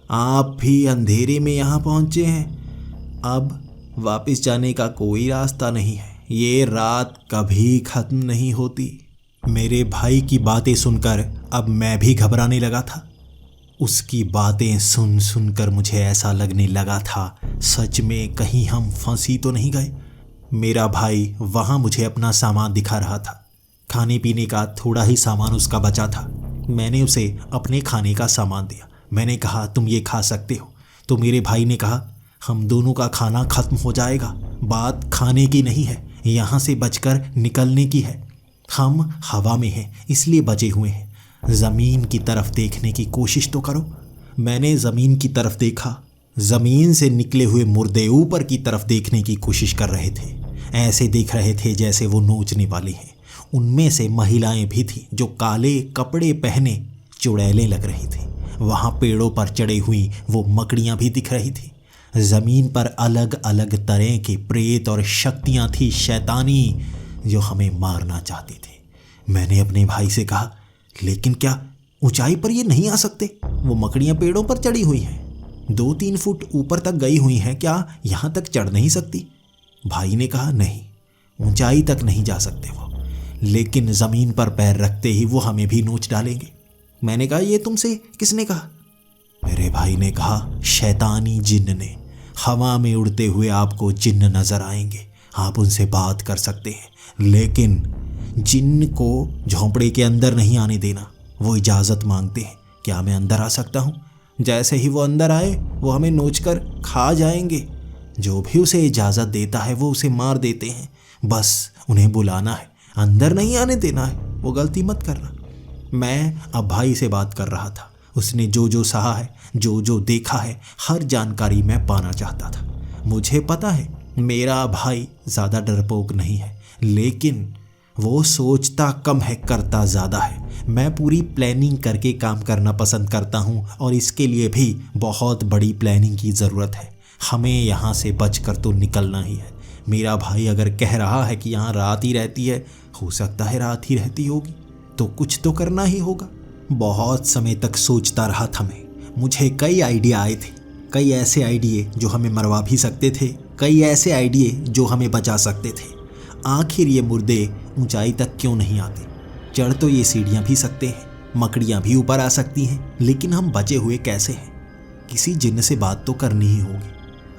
आप भी अंधेरे में यहाँ पहुँचे हैं। अब वापस जाने का कोई रास्ता नहीं है, ये रात कभी ख़त्म नहीं होती। मेरे भाई की बातें सुनकर अब मैं भी घबराने लगा था। उसकी बातें सुन सुनकर मुझे ऐसा लगने लगा था सच में कहीं हम फंसी तो नहीं गए। मेरा भाई वहाँ मुझे अपना सामान दिखा रहा था। खाने पीने का थोड़ा ही सामान उसका बचा था। मैंने उसे अपने खाने का सामान दिया। मैंने कहा तुम ये खा सकते हो। तो मेरे भाई ने कहा हम दोनों का खाना ख़त्म हो जाएगा। बात खाने की नहीं है, यहाँ से बचकर निकलने की है। हम हवा में हैं इसलिए बचे हुए हैं। ज़मीन की तरफ देखने की कोशिश तो करो। मैंने ज़मीन की तरफ देखा। ज़मीन से निकले हुए मुर्दे ऊपर की तरफ देखने की कोशिश कर रहे थे। ऐसे देख रहे थे जैसे वो नोचने वाले हैं। उनमें से महिलाएं भी थीं जो काले कपड़े पहने चुड़ैलें लग रही थी। वहाँ पेड़ों पर चढ़ी हुई वो मकड़ियाँ भी दिख रही थी। ज़मीन पर अलग अलग तरह के प्रेत और शक्तियाँ थी, शैतानी, जो हमें मारना चाहती थी। मैंने अपने भाई से कहा लेकिन क्या ऊंचाई पर ये नहीं आ सकते? वो मकड़ियाँ पेड़ों पर चढ़ी हुई हैं, 2-3 फुट ऊपर तक गई हुई हैं, क्या यहाँ तक चढ़ नहीं सकती? भाई ने कहा नहीं, ऊंचाई तक नहीं जा सकते वो, लेकिन ज़मीन पर पैर रखते ही वो हमें भी नोच डालेंगे। मैंने कहा ये तुमसे किसने कहा? मेरे भाई ने कहा शैतानी जिन्न ने। हवा में उड़ते हुए आपको जिन्न नज़र आएंगे, आप उनसे बात कर सकते हैं, लेकिन जिन्न को झोंपड़े के अंदर नहीं आने देना। वो इजाज़त मांगते हैं। क्या मैं अंदर आ सकता हूँ? जैसे ही वो अंदर आए वो हमें नोचकर खा जाएंगे। जो भी उसे इजाज़त देता है वो उसे मार देते हैं। बस उन्हें बुलाना है, अंदर नहीं आने देना है। वो गलती मत करना। मैं अब भाई से बात कर रहा था। उसने जो जो सहा है, जो जो देखा है, हर जानकारी मैं पाना चाहता था। मुझे पता है मेरा भाई ज़्यादा डरपोक नहीं है, लेकिन वो सोचता कम है, करता ज़्यादा है। मैं पूरी प्लानिंग करके काम करना पसंद करता हूँ और इसके लिए भी बहुत बड़ी प्लानिंग की ज़रूरत है। हमें यहाँ से बचकर तो निकलना ही है। मेरा भाई अगर कह रहा है कि यहाँ रात ही रहती है, हो सकता है रात ही रहती होगी, तो कुछ तो करना ही होगा। बहुत समय तक सोचता रहा था मैं। मुझे कई आइडिया आए थे, कई ऐसे आइडिये जो हमें मरवा भी सकते थे, कई ऐसे आइडिये जो हमें बचा सकते थे। आखिर ये मुर्दे ऊंचाई तक क्यों नहीं आते? चढ़ तो ये सीढ़ियाँ भी सकते हैं, मकड़ियाँ भी ऊपर आ सकती हैं, लेकिन हम बचे हुए कैसे हैं? किसी जिन्न से बात तो करनी ही होगी।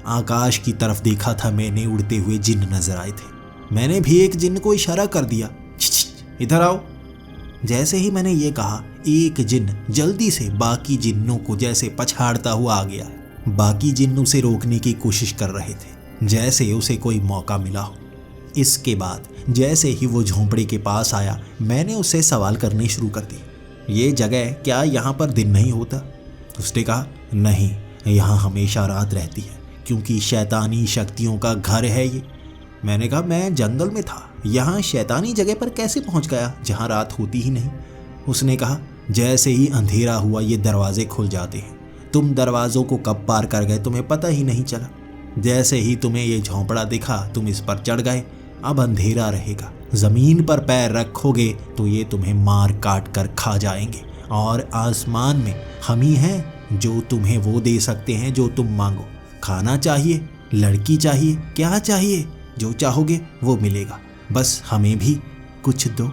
आकाश की तरफ देखा था मैंने, उड़ते हुए जिन्न नजर आए थे। मैंने भी एक जिन्न को इशारा कर दिया, इधर आओ। जैसे ही मैंने ये कहा, एक जिन्न जल्दी से बाकी जिन्नों को जैसे पछाड़ता हुआ आ गया। बाकी जिन्न उसे रोकने की कोशिश कर रहे थे, जैसे उसे कोई मौका मिला हो। इसके बाद जैसे ही वो झोंपड़ी के पास आया, मैंने उससे सवाल करने शुरू कर दिए। ये जगह क्या यहाँ पर दिन नहीं होता? उसने कहा नहीं, यहाँ हमेशा रात रहती है, क्योंकि शैतानी शक्तियों का घर है ये। मैंने कहा मैं जंगल में था, यहाँ शैतानी जगह पर कैसे पहुँच गया जहाँ रात होती ही नहीं? उसने कहा जैसे ही अंधेरा हुआ ये दरवाजे खुल जाते हैं। तुम दरवाज़ों को कब पार कर गए तुम्हें पता ही नहीं चला। जैसे ही तुम्हें ये झोंपड़ा दिखा तुम इस पर चढ़ गए। अब अंधेरा रहेगा, ज़मीन पर पैर रखोगे तो ये तुम्हें मार काट कर खा जाएंगे। और आसमान में हम ही हैं जो तुम्हें वो दे सकते हैं जो तुम मांगो। खाना चाहिए, लड़की चाहिए, क्या चाहिए, जो चाहोगे वो मिलेगा, बस हमें भी कुछ दो।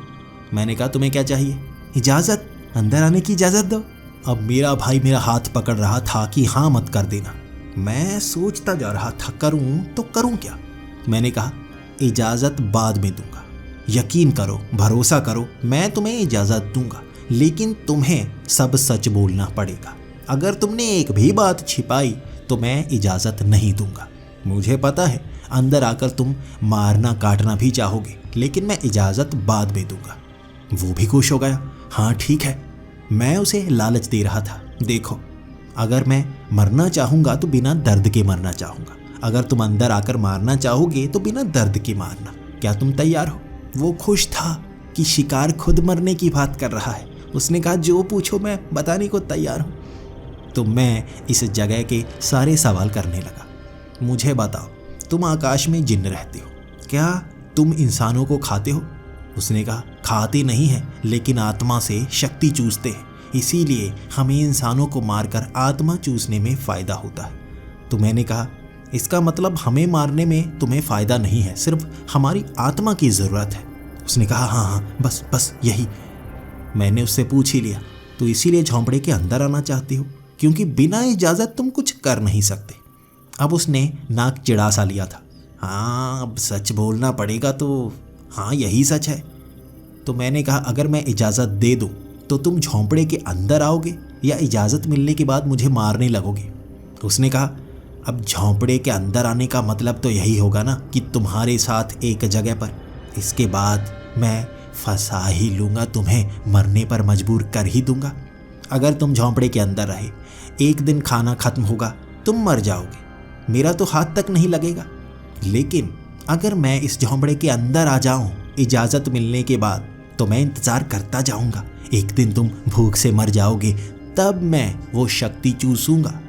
मैंने कहा तुम्हें क्या चाहिए? इजाज़त, अंदर आने की इजाज़त दो। अब मेरा भाई मेरा हाथ पकड़ रहा था कि हाँ मत कर देना। मैं सोचता जा रहा था करूं तो करूं क्या। मैंने कहा इजाज़त बाद में दूंगा, यकीन करो, भरोसा करो, मैं तुम्हें इजाज़त दूंगा, लेकिन तुम्हें सब सच बोलना पड़ेगा। अगर तुमने एक भी बात छिपाई तो मैं इजाज़त नहीं दूंगा। मुझे पता है अंदर आकर तुम मारना काटना भी चाहोगे, लेकिन मैं इजाज़त बाद में दूंगा। वो भी खुश हो गया। हाँ ठीक है। मैं उसे लालच दे रहा था, देखो अगर मैं मरना चाहूँगा तो बिना दर्द के मरना चाहूँगा, अगर तुम अंदर आकर मारना चाहोगे तो बिना दर्द के मारना। क्या तुम तैयार हो? वो खुश था कि शिकार खुद मरने की बात कर रहा है। उसने कहा जो पूछो मैं बताने को तैयार हूँ। तो मैं इस जगह के सारे सवाल करने लगा। मुझे बताओ, तुम आकाश में जिन्न रहते हो, क्या तुम इंसानों को खाते हो? उसने कहा, खाते नहीं हैं, लेकिन आत्मा से शक्ति चूसते हैं, इसीलिए हमें इंसानों को मारकर आत्मा चूसने में फ़ायदा होता है। तो मैंने कहा, इसका मतलब हमें मारने में तुम्हें फ़ायदा नहीं है, सिर्फ हमारी आत्मा की ज़रूरत है। उसने कहा, हाँ हाँ, बस यही। मैंने उससे पूछ ही लिया, तो इसीलिए झोंपड़े के अंदर आना चाहती हो, क्योंकि बिना इजाज़त तुम कुछ कर नहीं सकते। अब उसने नाक चिढ़ा सा लिया था। हाँ, अब सच बोलना पड़ेगा तो हाँ, यही सच है। तो मैंने कहा, अगर मैं इजाज़त दे दूँ तो तुम झोंपड़े के अंदर आओगे या इजाज़त मिलने के बाद मुझे मारने लगोगे? उसने कहा, अब झोंपड़े के अंदर आने का मतलब तो यही होगा ना कि तुम्हारे साथ एक जगह पर, इसके बाद मैं फंसा ही लूँगा, तुम्हें मरने पर मजबूर कर ही दूँगा। अगर तुम झोंपड़े के अंदर रहे, एक दिन खाना ख़त्म होगा, तुम मर जाओगे, मेरा तो हाथ तक नहीं लगेगा। लेकिन अगर मैं इस झोंपड़े के अंदर आ जाऊं इजाज़त मिलने के बाद, तो मैं इंतज़ार करता जाऊंगा, एक दिन तुम भूख से मर जाओगे, तब मैं वो शक्ति चूसूंगा।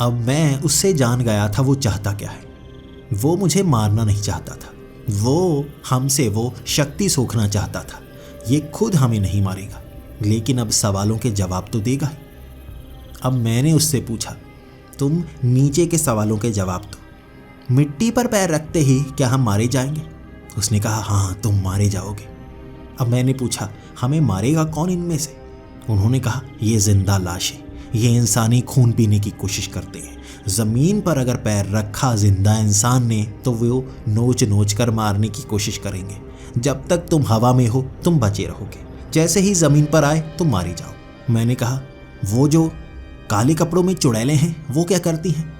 अब मैं उससे जान गया था वो चाहता क्या है। वो मुझे मारना नहीं चाहता था, वो हमसे वो शक्ति सोखना चाहता था। ये खुद हमें नहीं मारेगा, लेकिन अब सवालों के जवाब तो देगा ही। अब मैंने उससे पूछा, तुम नीचे के सवालों के जवाब दो, मिट्टी पर पैर रखते ही क्या हम मारे जाएंगे? उसने कहा, हाँ, तुम मारे जाओगे। अब मैंने पूछा, हमें मारेगा कौन इनमें से? उन्होंने कहा, ये जिंदा लाशें, ये इंसानी खून पीने की कोशिश करते हैं। ज़मीन पर अगर पैर रखा जिंदा इंसान ने तो वो नोच नोच कर मारने की कोशिश करेंगे। जब तक तुम हवा में हो तुम बचे रहोगे, जैसे ही ज़मीन पर आए तुम मारे जाओ। मैंने कहा, वो जो काले कपड़ों में चुड़ैलें हैं वो क्या करती हैं?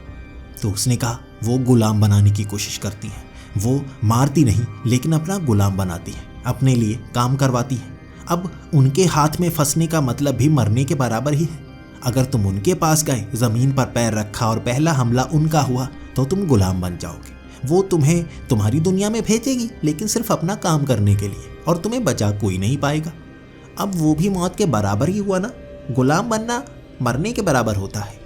तो उसने कहा, वो गुलाम बनाने की कोशिश करती हैं। वो मारती नहीं, लेकिन अपना गुलाम बनाती हैं, अपने लिए काम करवाती हैं। अब उनके हाथ में फंसने का मतलब भी मरने के बराबर ही है। अगर तुम उनके पास गए, ज़मीन पर पैर रखा और पहला हमला उनका हुआ, तो तुम गुलाम बन जाओगे। वो तुम्हें तुम्हारी दुनिया में भेजेगी, लेकिन सिर्फ अपना काम करने के लिए, और तुम्हें बचा कोई नहीं पाएगा। अब वो भी मौत के बराबर ही हुआ ना, गुलाम बनना मरने के बराबर होता है।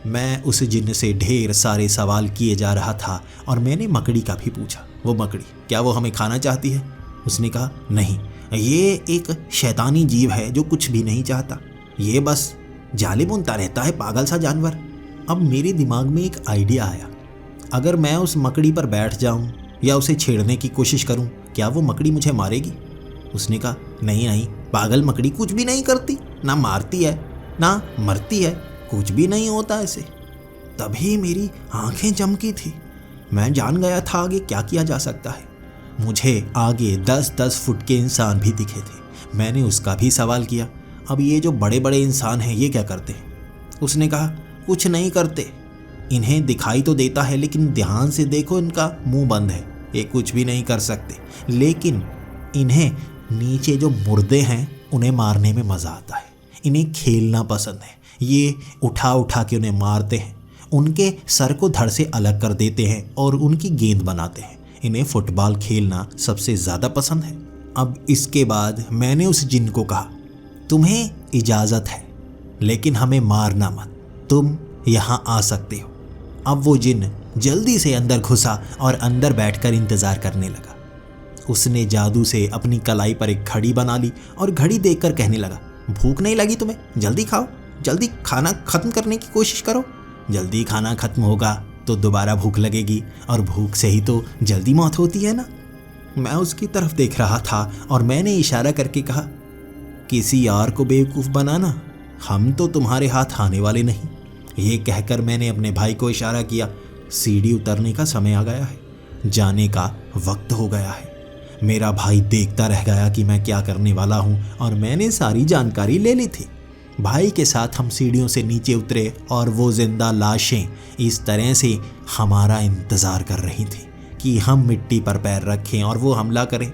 मैं उस जिन्न से ढेर सारे सवाल किए जा रहा था और मैंने मकड़ी का भी पूछा, वो मकड़ी, क्या वो हमें खाना चाहती है? उसने कहा, नहीं, ये एक शैतानी जीव है जो कुछ भी नहीं चाहता, ये बस जाले बुनता रहता है, पागल सा जानवर। अब मेरे दिमाग में एक आइडिया आया, अगर मैं उस मकड़ी पर बैठ जाऊं या उसे छेड़ने की कोशिश करूं, क्या वो मकड़ी मुझे मारेगी? उसने कहा, नहीं नहीं, पागल मकड़ी कुछ भी नहीं करती, ना मारती है ना मरती है, कुछ भी नहीं होता ऐसे। तभी मेरी आंखें चमकी थी, मैं जान गया था आगे क्या किया जा सकता है। मुझे आगे 10-10 फुट के इंसान भी दिखे थे। मैंने उसका भी सवाल किया, अब ये जो बड़े बड़े इंसान हैं ये क्या करते हैं? उसने कहा, कुछ नहीं करते, इन्हें दिखाई तो देता है, लेकिन ध्यान से देखो इनका मुंह बंद है, ये कुछ भी नहीं कर सकते। लेकिन इन्हें नीचे जो मुर्दे हैं उन्हें मारने में मज़ा आता है, इन्हें खेलना पसंद है, ये उठा उठा के उन्हें मारते हैं, उनके सर को धड़ से अलग कर देते हैं और उनकी गेंद बनाते हैं। इन्हें फुटबॉल खेलना सबसे ज़्यादा पसंद है। अब इसके बाद मैंने उस जिन्न को कहा, तुम्हें इजाज़त है, लेकिन हमें मारना मत, तुम यहाँ आ सकते हो। अब वो जिन्न जल्दी से अंदर घुसा और अंदर बैठकर इंतज़ार करने लगा। उसने जादू से अपनी कलाई पर एक घड़ी बना ली और घड़ी देखकर कहने लगा, भूख नहीं लगी तुम्हें? जल्दी खाओ, जल्दी खाना ख़त्म करने की कोशिश करो। जल्दी खाना ख़त्म होगा तो दोबारा भूख लगेगी, और भूख से ही तो जल्दी मौत होती है ना। मैं उसकी तरफ देख रहा था और मैंने इशारा करके कहा, किसी और को बेवकूफ़ बनाना, हम तो तुम्हारे हाथ आने वाले नहीं। ये कहकर मैंने अपने भाई को इशारा किया, सीढ़ी उतरने का समय आ गया है, जाने का वक्त हो गया है। मेरा भाई देखता रह गया कि मैं क्या करने वाला हूँ, और मैंने सारी जानकारी ले ली थी। भाई के साथ हम सीढ़ियों से नीचे उतरे और वो जिंदा लाशें इस तरह से हमारा इंतज़ार कर रही थी कि हम मिट्टी पर पैर रखें और वो हमला करें।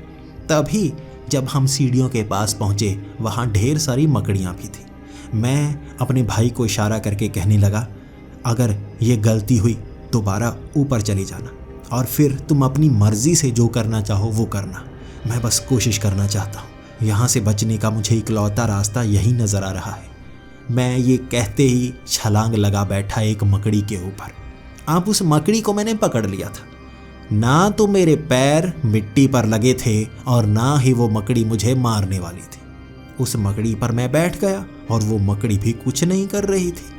तभी जब हम सीढ़ियों के पास पहुँचे, वहाँ ढेर सारी मकड़ियाँ भी थी। मैं अपने भाई को इशारा करके कहने लगा, अगर ये गलती हुई दोबारा ऊपर चले जाना, और फिर तुम अपनी मर्ज़ी से जो करना चाहो वो करना। मैं बस कोशिश करना चाहता हूँ, यहाँ से बचने का मुझे इकलौता रास्ता यही नज़र आ रहा है। मैं ये कहते ही छलांग लगा बैठा एक मकड़ी के ऊपर। अब उस मकड़ी को मैंने पकड़ लिया था। ना तो मेरे पैर मिट्टी पर लगे थे और ना ही वो मकड़ी मुझे मारने वाली थी। उस मकड़ी पर मैं बैठ गया और वो मकड़ी भी कुछ नहीं कर रही थी।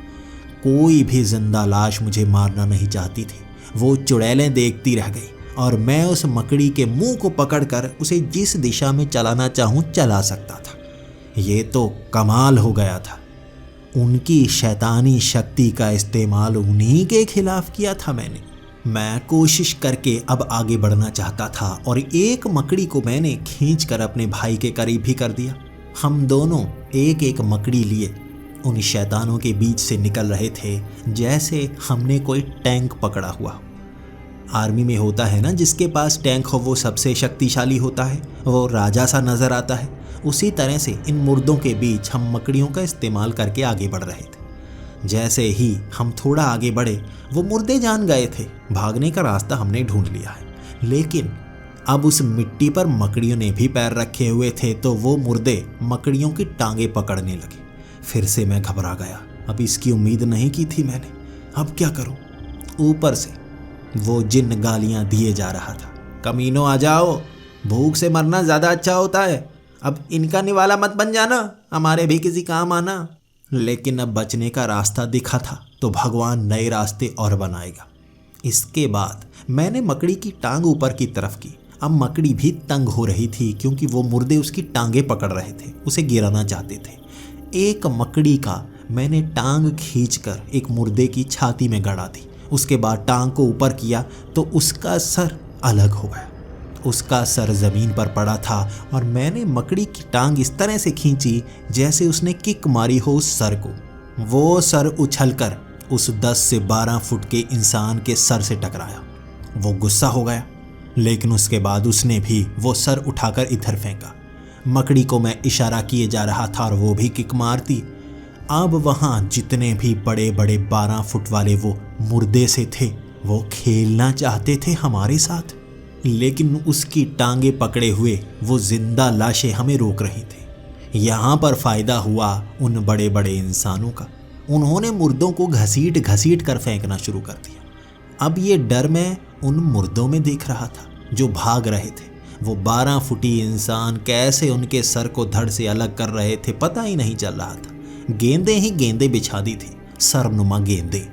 कोई भी जिंदा लाश मुझे मारना नहीं चाहती थी। वो चुड़ैलें देखती रह गई और मैं उस मकड़ी के मुंह को पकड़कर उसे जिस दिशा में चलाना चाहूं चला सकता था। ये तो कमाल हो गया था। उनकी शैतानी शक्ति का इस्तेमाल उन्हीं के खिलाफ किया था मैंने। मैं कोशिश करके अब आगे बढ़ना चाहता था और एक मकड़ी को मैंने खींचकर अपने भाई के करीब भी कर दिया। हम दोनों एक एक मकड़ी लिए उन शैतानों के बीच से निकल रहे थे जैसे हमने कोई टैंक पकड़ा हुआ। आर्मी में होता है ना, जिसके पास टैंक हो वो सबसे शक्तिशाली होता है, वो राजा सा नजर आता है। उसी तरह से इन मुर्दों के बीच हम मकड़ियों का इस्तेमाल करके आगे बढ़ रहे थे। जैसे ही हम थोड़ा आगे बढ़े वो मुर्दे जान गए थे। भागने का रास्ता हमने ढूंढ लिया है, लेकिन अब उस मिट्टी पर मकड़ियों ने भी पैर रखे हुए थे तो वो मुर्दे मकड़ियों की टांगे पकड़ने लगे। फिर से मैं घबरा गया। अब इसकी उम्मीद नहीं की थी मैंने। अब क्या करूं? ऊपर से वो जिन गालियां दिए जा रहा था, कमीनों आ जाओ, भूख से मरना ज़्यादा अच्छा होता है, अब इनका निवाला मत बन जाना, हमारे भी किसी काम आना। लेकिन अब बचने का रास्ता दिखा था तो भगवान नए रास्ते और बनाएगा। इसके बाद मैंने मकड़ी की टांग ऊपर की तरफ की। अब मकड़ी भी तंग हो रही थी क्योंकि वो मुर्दे उसकी टांगे पकड़ रहे थे, उसे गिराना चाहते थे। एक मकड़ी का मैंने टांग खींचकर एक मुर्दे की छाती में गड़ा दी। उसके बाद टांग को ऊपर किया तो उसका सर अलग हो गया। उसका सर जमीन पर पड़ा था और मैंने मकड़ी की टांग इस तरह से खींची जैसे उसने किक मारी हो उस सर को। वो सर उछलकर उस 10 से 12 फुट के इंसान के सर से टकराया। वो गुस्सा हो गया, लेकिन उसके बाद उसने भी वो सर उठाकर इधर फेंका। मकड़ी को मैं इशारा किए जा रहा था और वो भी किक मारती। अब वहाँ जितने भी बड़े बड़े 12 फुट वाले वो मुर्दे से थे वो खेलना चाहते थे हमारे साथ, लेकिन उसकी टांगे पकड़े हुए वो जिंदा लाशें हमें रोक रही थी। यहाँ पर फायदा हुआ उन बड़े बड़े इंसानों का। उन्होंने मुर्दों को घसीट घसीट कर फेंकना शुरू कर दिया। अब ये डर मैं उन मुर्दों में देख रहा था जो भाग रहे थे। वो 12 फुटी इंसान कैसे उनके सर को धड़ से अलग कर रहे थे पता ही नहीं चल रहा था। गेंदें ही गेंदें बिछा दी थी, सरनुमा गेंदें।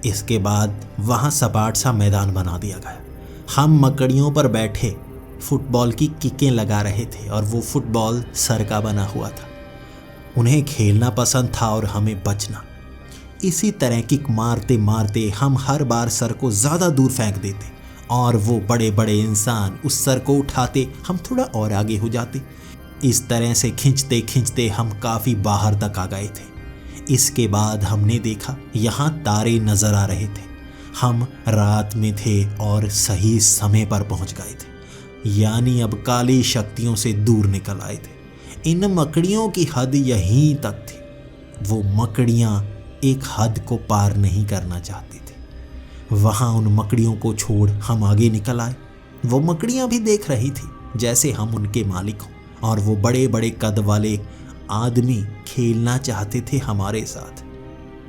इसके बाद वहाँ सपाट सा मैदान बना दिया गया। हम मकड़ियों पर बैठे फुटबॉल की किकें लगा रहे थे और वो फुटबॉल सर का बना हुआ था। उन्हें खेलना पसंद था और हमें बचना। इसी तरह किक मारते मारते हम हर बार सर को ज़्यादा दूर फेंक देते और वो बड़े बड़े इंसान उस सर को उठाते, हम थोड़ा और आगे हो जाते। इस तरह से खींचते खींचते हम काफ़ी बाहर तक आ गए थे। इसके बाद हमने देखा यहाँ तारे नज़र आ रहे थे। हम रात में थे और सही समय पर पहुँच गए थे, यानी अब काली शक्तियों से दूर निकल आए थे। इन मकड़ियों की हद यहीं तक थी। वो मकड़ियाँ एक हद को पार नहीं करना चाहती थी। वहाँ उन मकड़ियों को छोड़ हम आगे निकल आए। वो मकड़ियाँ भी देख रही थी जैसे हम उनके मालिक हों, और वो बड़े बड़े कद वाले आदमी खेलना चाहते थे हमारे साथ।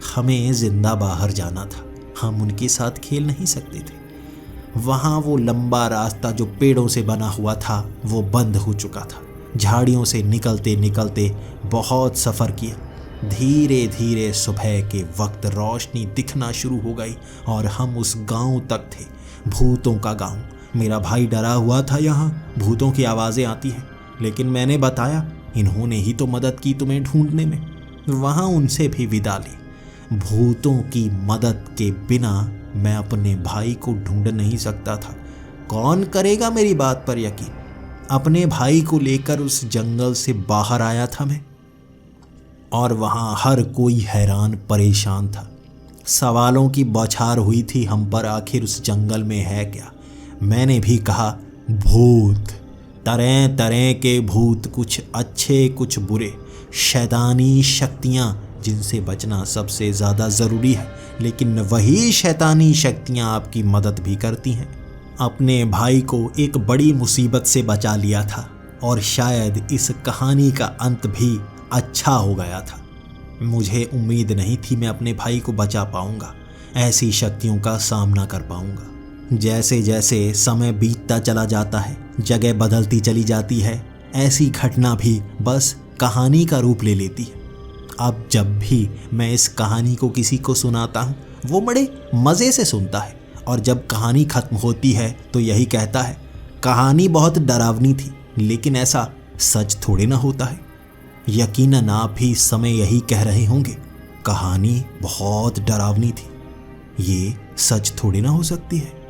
हमें जिंदा बाहर जाना था, हम उनके साथ खेल नहीं सकते थे। वहाँ वो लंबा रास्ता जो पेड़ों से बना हुआ था वो बंद हो चुका था। झाड़ियों से निकलते निकलते बहुत सफ़र किया। धीरे धीरे सुबह के वक्त रोशनी दिखना शुरू हो गई और हम उस गांव तक थे, भूतों का गांव। मेरा भाई डरा हुआ था, यहाँ भूतों की आवाज़ें आती हैं, लेकिन मैंने बताया इन्होंने ही तो मदद की तुम्हें ढूंढने में। वहाँ उनसे भी विदा ली। भूतों की मदद के बिना मैं अपने भाई को ढूंढ नहीं सकता था। कौन करेगा मेरी बात पर यकीन? अपने भाई को लेकर उस जंगल से बाहर आया था मैं, और वहाँ हर कोई हैरान परेशान था। सवालों की बौछार हुई थी हम पर, आखिर उस जंगल में है क्या? मैंने भी कहा भूत, तरह तरह के भूत, कुछ अच्छे कुछ बुरे, शैतानी शक्तियाँ जिनसे बचना सबसे ज़्यादा ज़रूरी है, लेकिन वही शैतानी शक्तियाँ आपकी मदद भी करती हैं। अपने भाई को एक बड़ी मुसीबत से बचा लिया था और शायद इस कहानी का अंत भी अच्छा हो गया था। मुझे उम्मीद नहीं थी मैं अपने भाई को बचा पाऊंगा, ऐसी शक्तियों का सामना कर पाऊंगा। जैसे जैसे समय बीतता चला जाता है, जगह बदलती चली जाती है, ऐसी घटना भी बस कहानी का रूप ले लेती है। अब जब भी मैं इस कहानी को किसी को सुनाता हूँ, वो बड़े मज़े से सुनता है, और जब कहानी ख़त्म होती है तो यही कहता है, कहानी बहुत डरावनी थी, लेकिन ऐसा सच थोड़े ना होता है। यकीनन आप भी इस समय यही कह रहे होंगे, कहानी बहुत डरावनी थी, ये सच थोड़े ना हो सकती है।